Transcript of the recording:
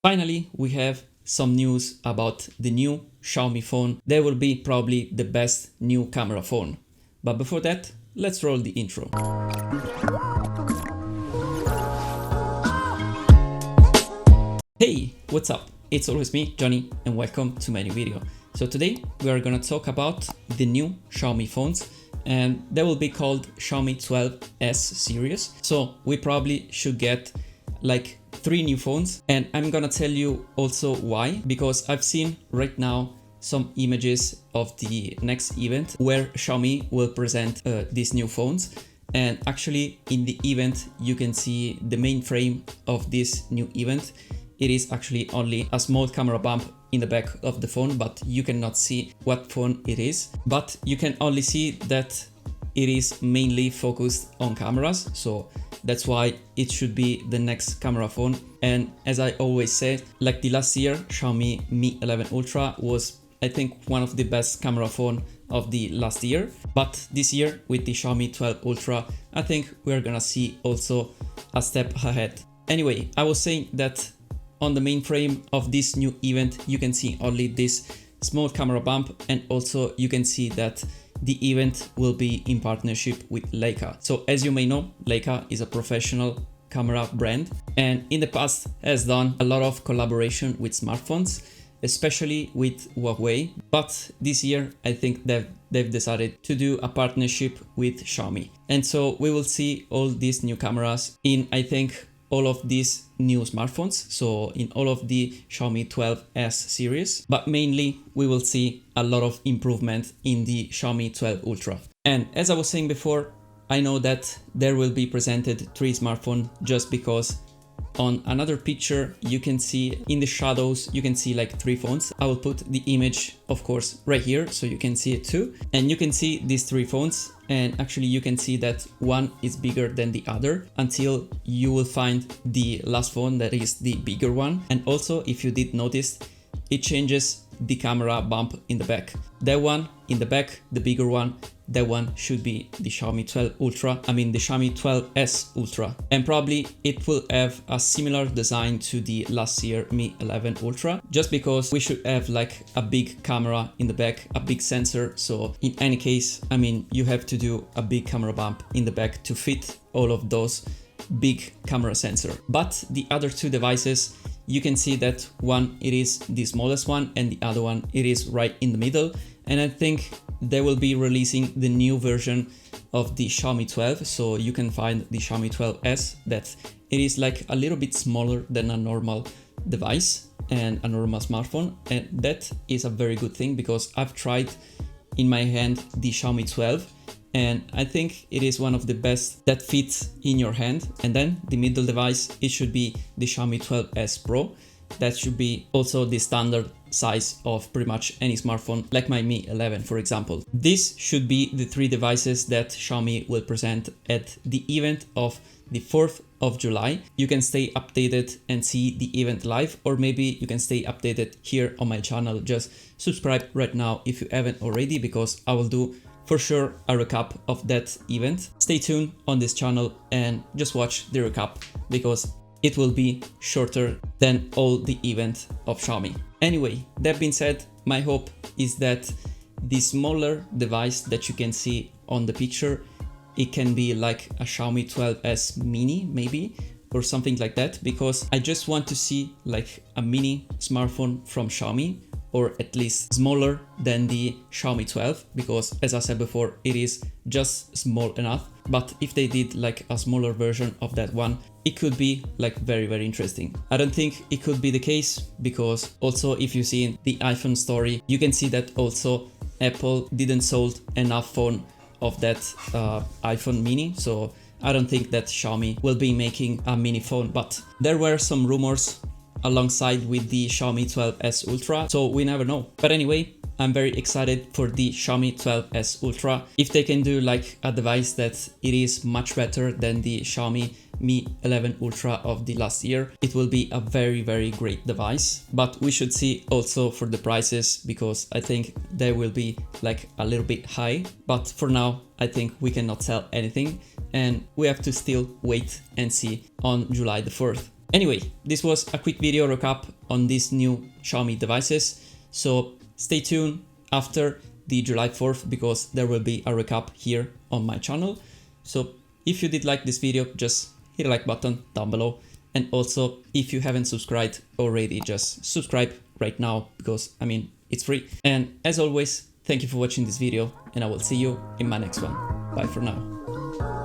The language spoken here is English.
Finally, we have some news about the new Xiaomi phone. They will be probably the best new camera phone. But before that, let's roll the intro. Hey, what's up? It's always me, Johnny, and welcome to my new video. So today we are gonna talk about the new Xiaomi phones, and they will be called Xiaomi 12s series. So we probably should get like 3 new phones, and I'm gonna tell you also why, because I've seen right now some images of the next event where Xiaomi will present these new phones. And actually in the event you can see the main frame of this new event. It is actually only a small camera bump in the back of the phone, but you cannot see what phone it is. But you can only see that it is mainly focused on cameras, so that's why it should be the next camera phone. And as I always say, like the last year, Xiaomi Mi 11 Ultra was, I think, one of the best camera phone of the last year. But this year with the Xiaomi 12 Ultra, I think we're gonna see also a step ahead. Anyway, I was saying that on the main frame of this new event, you can see only this small camera bump, and also you can see that the event will be in partnership with Leica. So as you may know, Leica is a professional camera brand, and in the past has done a lot of collaboration with smartphones, especially with Huawei. But this year, I think they've decided to do a partnership with Xiaomi. And so we will see all these new cameras in, I think, all of these new smartphones, so in all of the Xiaomi 12s series, but mainly we will see a lot of improvement in the Xiaomi 12 Ultra. And as I was saying before, I know that there will be presented 3 smartphones just because on another picture you can see in the shadows, you can see like 3 phones. I will put the image, of course, right here so you can see it too. And you can see these 3 phones, and actually you can see that one is bigger than the other until you will find the last phone that is the bigger one. And also, if you did notice, it changes the camera bump in the back. That one in the back, the bigger one, that one should be the Xiaomi 12 Ultra, I mean the Xiaomi 12s Ultra. And probably it will have a similar design to the last year Mi 11 Ultra, just because we should have like a big camera in the back, a big sensor. So in any case, I mean, you have to do a big camera bump in the back to fit all of those big camera sensor. But the other 2 devices, you can see that one, it is the smallest one, and the other one, it is right in the middle. And I think they will be releasing the new version of the Xiaomi 12, so you can find the Xiaomi 12s that it is like a little bit smaller than a normal device and a normal smartphone. And that is a very good thing, because I've tried in my hand the Xiaomi 12, and I think it is one of the best that fits in your hand. And then the middle device, it should be the Xiaomi 12s Pro. That should be also the standard size of pretty much any smartphone, like my Mi 11, for example. This should be the 3 devices that Xiaomi will present at the event of the 4th of July. You can stay updated and see the event live, or maybe you can stay updated here on my channel. Just subscribe right now if you haven't already, because I will do for sure a recap of that event. Stay tuned on this channel and just watch the recap, because it will be shorter than all the event of Xiaomi. Anyway, that being said, my hope is that the smaller device that you can see on the picture, it can be like a Xiaomi 12s mini maybe, or something like that, because I just want to see like a mini smartphone from Xiaomi, or at least smaller than the Xiaomi 12, because as I said before, it is just small enough. But if they did like a smaller version of that one, it could be like very, very interesting. I don't think it could be the case, because also if you see the iPhone story, you can see that also Apple didn't sold enough phone of that iPhone mini. So I don't think that Xiaomi will be making a mini phone, but there were some rumors alongside with the Xiaomi 12s Ultra, so we never know. But anyway, I'm very excited for the Xiaomi 12s Ultra. If they can do like a device that it is much better than the Xiaomi Mi 11 Ultra of the last year, it will be a very, very great device. But we should see also for the prices, because I think they will be like a little bit high. But for now, I think we cannot tell anything, and we have to still wait and see on July the 4th. Anyway, this was a quick video recap on these new Xiaomi devices, so stay tuned after the July 4th because there will be a recap here on my channel. So if you did like this video, just hit the like button down below, and also if you haven't subscribed already, just subscribe right now because I mean it's free. And as always, thank you for watching this video, and I will see you in my next one. Bye for now.